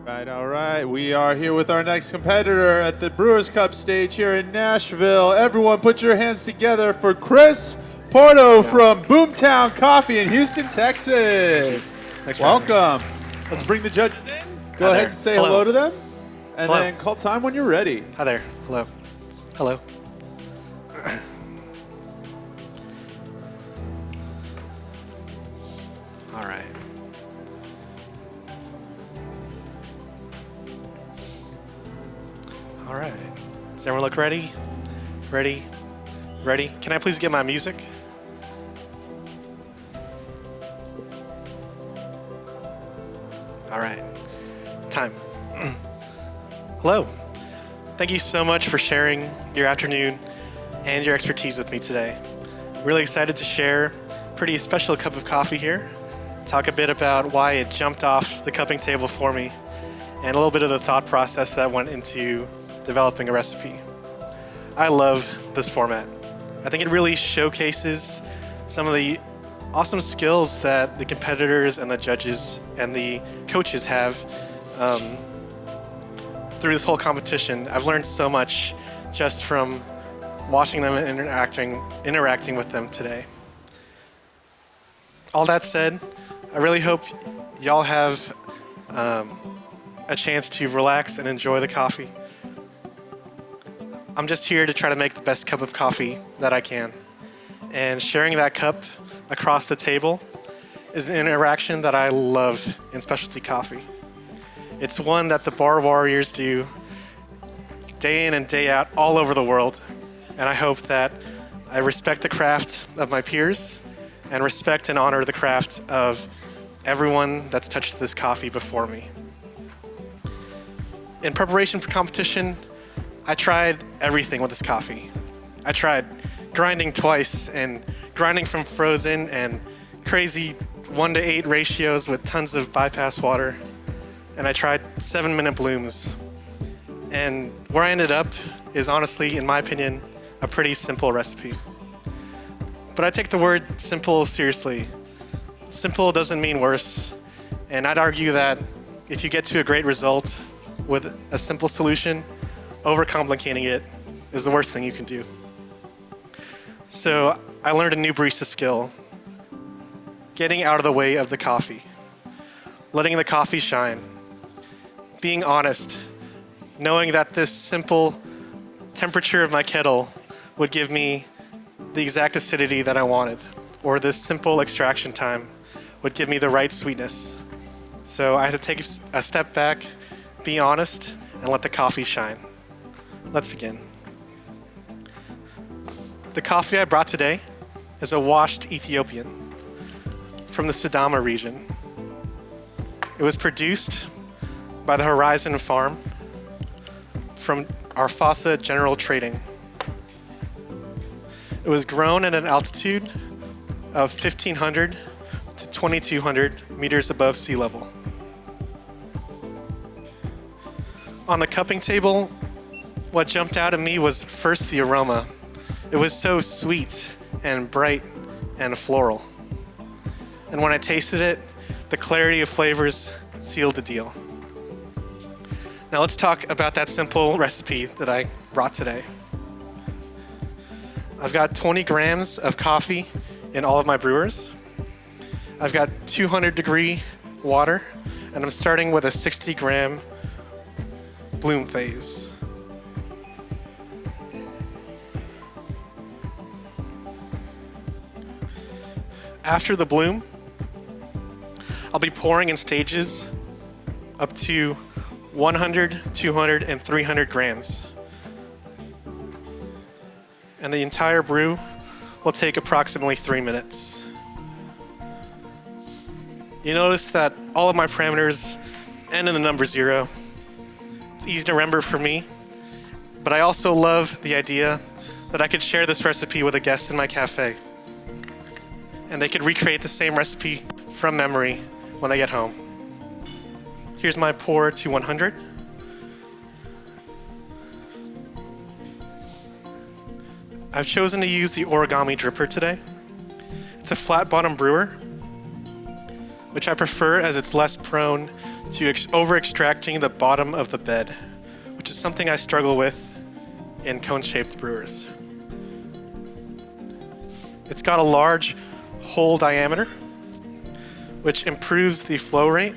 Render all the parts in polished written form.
All right. We are here with our next competitor at the Brewers Cup stage here in Nashville. Everyone put your hands together for Chris Porto from Boomtown Coffee in Houston, Texas. Thanks. Welcome. Let's bring the judges in. Go ahead and say hello to them. And then call time when you're ready. Hi there. Hello. Hello. All right. All right. Does everyone look ready? Ready? Ready? Can I please get my music? All right. Time. Hello. Thank you so much for sharing your afternoon and your expertise with me today. Really excited to share a pretty special cup of coffee here. Talk a bit about why it jumped off the cupping table for me and a little bit of the thought process that went into developing a recipe. I love this format. I think it really showcases some of the awesome skills that the competitors and the judges and the coaches have through this whole competition. I've learned so much just from watching them and interacting with them today. All that said, I really hope y'all have a chance to relax and enjoy the coffee. I'm just here to try to make the best cup of coffee that I can. And sharing that cup across the table is an interaction that I love in specialty coffee. It's one that the bar warriors do day in and day out all over the world. And I hope that I respect the craft of my peers and respect and honor the craft of everyone that's touched this coffee before me. In preparation for competition, I tried everything with this coffee. I tried grinding twice and grinding from frozen and crazy 1:8 ratios with tons of bypass water. And I tried 7-minute blooms. And where I ended up is honestly, in my opinion, a pretty simple recipe. But I take the word simple seriously. Simple doesn't mean worse. And I'd argue that if you get to a great result with a simple solution, overcomplicating it is the worst thing you can do. So I learned a new barista skill: getting out of the way of the coffee, letting the coffee shine, being honest, knowing that this simple temperature of my kettle would give me the exact acidity that I wanted, or this simple extraction time would give me the right sweetness. So I had to take a step back, be honest, and let the coffee shine. Let's begin. The coffee I brought today is a washed Ethiopian from the Sidama region. It was produced by the Horizon Farm from our Fossa General Trading. It was grown at an altitude of 1,500 to 2,200 meters above sea level. On the cupping table, what jumped out at me was first the aroma. It was so sweet and bright and floral. And when I tasted it, the clarity of flavors sealed the deal. Now let's talk about that simple recipe that I brought today. I've got 20 grams of coffee in all of my brewers. I've got 200-degree water, and I'm starting with a 60-gram bloom phase. After the bloom, I'll be pouring in stages up to 100, 200, and 300 grams. And the entire brew will take approximately 3 minutes. You notice that all of my parameters end in the number 0. It's easy to remember for me, but I also love the idea that I could share this recipe with a guest in my cafe, and they could recreate the same recipe from memory when they get home. Here's my pour to 100. I've chosen to use the origami dripper today. It's a flat bottom brewer, which I prefer as it's less prone to over-extracting the bottom of the bed, which is something I struggle with in cone-shaped brewers. It's got a large hole diameter, which improves the flow rate,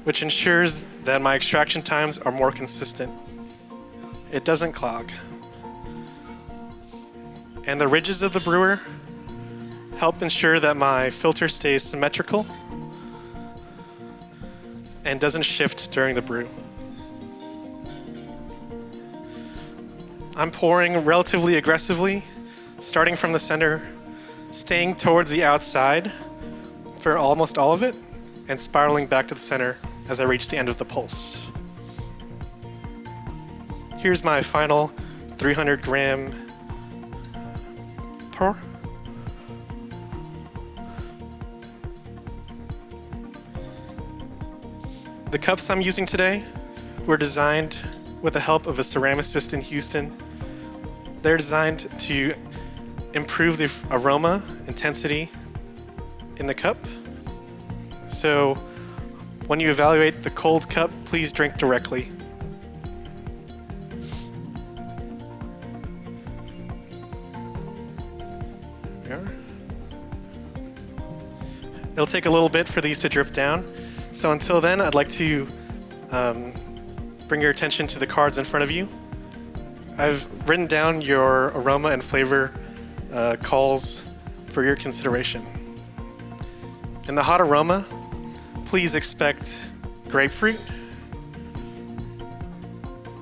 which ensures that my extraction times are more consistent. It doesn't clog. And the ridges of the brewer help ensure that my filter stays symmetrical and doesn't shift during the brew. I'm pouring relatively aggressively, starting from the center, staying towards the outside for almost all of it, and spiraling back to the center as I reach the end of the pulse. Here's my final 300 gram pour. The cups I'm using today were designed with the help of a ceramicist in Houston. They're designed to improve the aroma, intensity in the cup. So when you evaluate the cold cup, please drink directly. It'll take a little bit for these to drip down. So until then, I'd like to bring your attention to the cards in front of you. I've written down your aroma and flavor calls for your consideration. In the hot aroma, please expect grapefruit,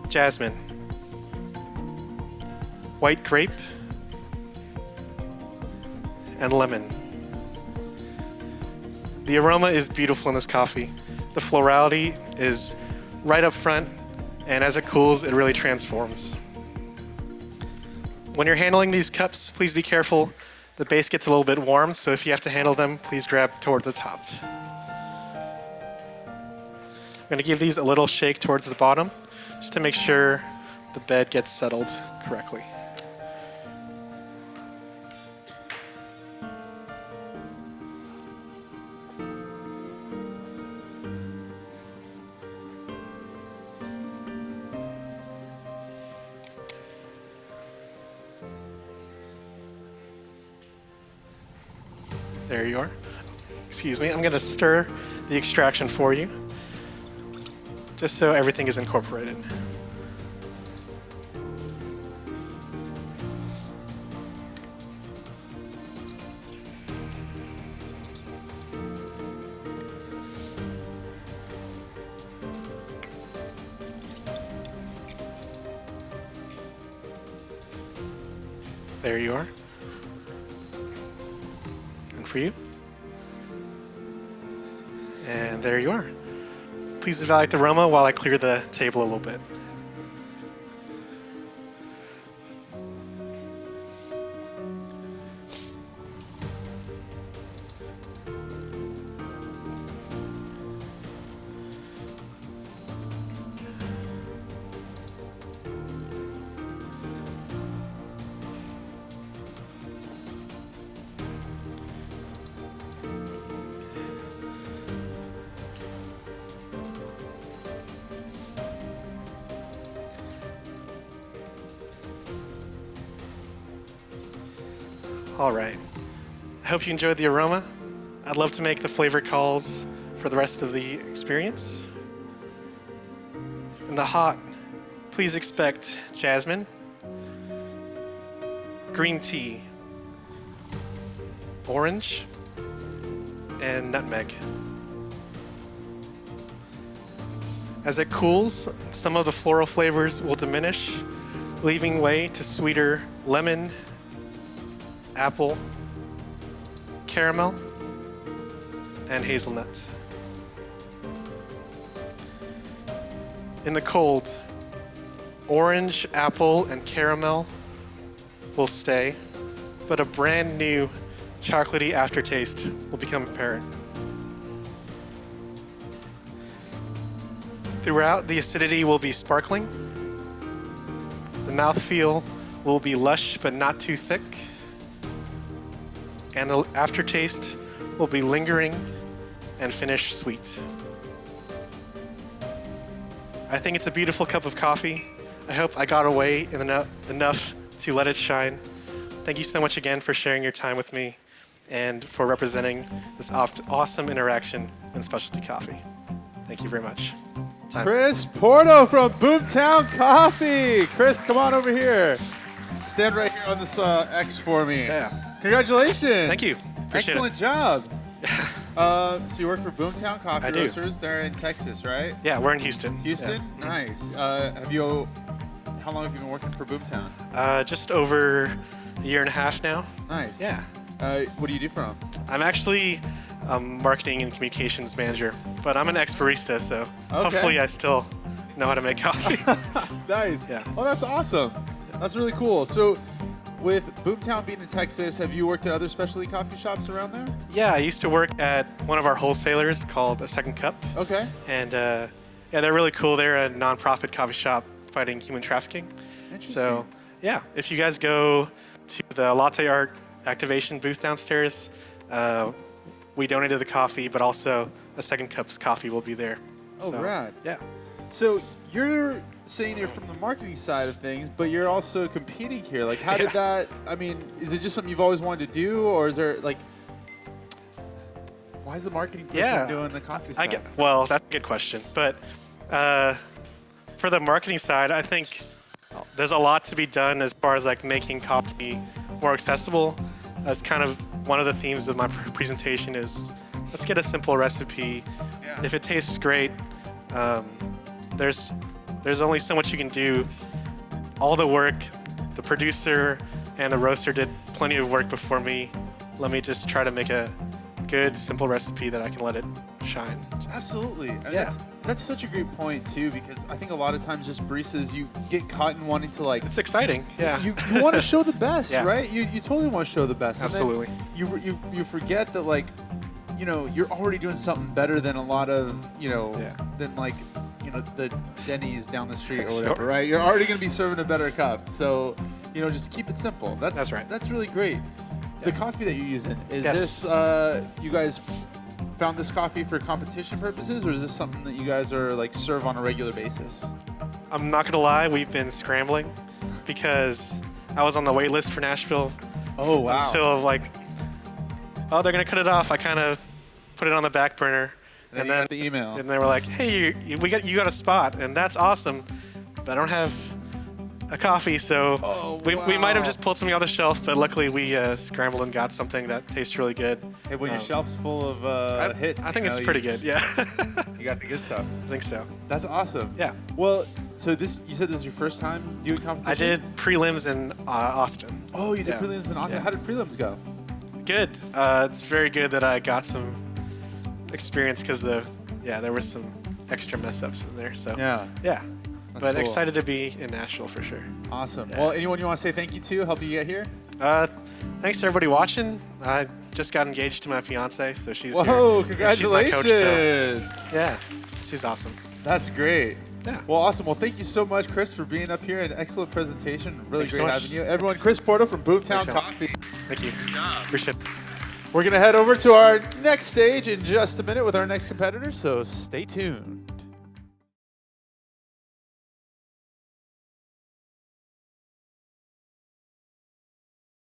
jasmine, white grape, and lemon. The aroma is beautiful in this coffee. The florality is right up front, and as it cools, it really transforms. When you're handling these cups, please be careful. The base gets a little bit warm, so if you have to handle them, please grab towards the top. I'm going to give these a little shake towards the bottom, just to make sure the bed gets settled correctly. There you are. Excuse me, I'm going to stir the extraction for you, just so everything is incorporated. There you are. For you. And there you are. Please evaluate the aroma while I clear the table a little bit. All right. I hope you enjoyed the aroma. I'd love to make the flavor calls for the rest of the experience. In the hot, please expect jasmine, green tea, orange, and nutmeg. As it cools, some of the floral flavors will diminish, leaving way to sweeter lemon, apple, caramel, and hazelnut. In the cold, orange, apple, and caramel will stay, but a brand new chocolatey aftertaste will become apparent. Throughout, the acidity will be sparkling. The mouthfeel will be lush but not too thick. And the aftertaste will be lingering and finish sweet. I think it's a beautiful cup of coffee. I hope I got away enough to let it shine. Thank you so much again for sharing your time with me and for representing this awesome interaction in specialty coffee. Thank you very much. Chris Porto from Boomtown Coffee. Chris, come on over here. Stand right here on this X for me. Yeah. Congratulations. Thank you. Appreciate Excellent it. job. So you work for Boomtown Coffee I do. Roasters. They're in Texas, right? Yeah, we're in Houston. Houston? Yeah. Nice. How long have you been working for Boomtown? Just over a year and a half now. Nice. Yeah. What do you do for them? I'm actually marketing and communications manager, but I'm an ex-barista, so hopefully I still know how to make coffee. Nice. Yeah. Oh, that's awesome. That's really cool. So with Boomtown being in Texas, have you worked at other specialty coffee shops around there? Yeah, I used to work at one of our wholesalers called A Second Cup. Okay. And yeah, they're really cool. They're a nonprofit coffee shop fighting human trafficking. Interesting. So yeah, if you guys go to the latte art activation booth downstairs, we donated the coffee, but also A Second Cup's coffee will be there. Oh, So, rad. Yeah. So you're saying you're from the marketing side of things, but you're also competing here. Like, how did that, I mean, is it just something you've always wanted to do, or is there, like, why is the marketing person doing the coffee side? Well, that's a good question. But for the marketing side, I think there's a lot to be done as far as like making coffee more accessible. That's kind of one of the themes of my presentation is let's get a simple recipe. Yeah. If it tastes great, there's only so much you can do. All the work, the producer and the roaster did plenty of work before me. Let me just try to make a good, simple recipe that I can let it shine. Absolutely. And Yeah. that's such a great point, too, because I think a lot of times just baristas, you get caught in wanting to, like, It's exciting. Yeah. you want to show the best, Yeah. right? You totally want to show the best. And then Absolutely. you forget that, like, you know, you're already doing something better than a lot of, you know, than like, you know, the Denny's down the street or whatever, right? You're already going to be serving a better cup. So, you know, just keep it simple. That's right. That's really great. The coffee that you're using, is Yes. this, you guys found this coffee for competition purposes, or is this something that you guys are like serve on a regular basis? I'm not gonna lie, we've been scrambling because I was on the wait list for Nashville. Oh, wow. Until like, oh, they're gonna cut it off. I kind of put it on the back burner, And and then then the email. and they were like, hey, you got a spot, and that's awesome, but I don't have a coffee, so we might have just pulled something off the shelf, but luckily we scrambled and got something that tastes really good. Hey, when your shelf's full of hits, I think you it's know, pretty good. Yeah, You got the good stuff. I think so. That's awesome. Yeah. Well, so you said this is your first time doing competition? I did prelims in Austin. Oh, you did Yeah. prelims in Austin. Yeah. How did prelims go? Good. It's very good that I got some experience because there were some extra mess ups in there. So Yeah. but cool. excited to be in Nashville for sure. Awesome. Yeah. Well, anyone you want to say thank you to help you get here? Thanks to everybody watching. I just got engaged to my fiance, so she's Whoa, here. congratulations. She's my coach, so yeah, she's awesome. That's great. Yeah. Well, awesome. Well, thank you so much, Chris, for being up here. An excellent presentation. Really Thanks so great much. having you. Everyone, Thanks. Chris Porto from Boomtown Thanks, man. Coffee. Thank you. Appreciate it. We're going to head over to our next stage in just a minute with our next competitor, so stay tuned.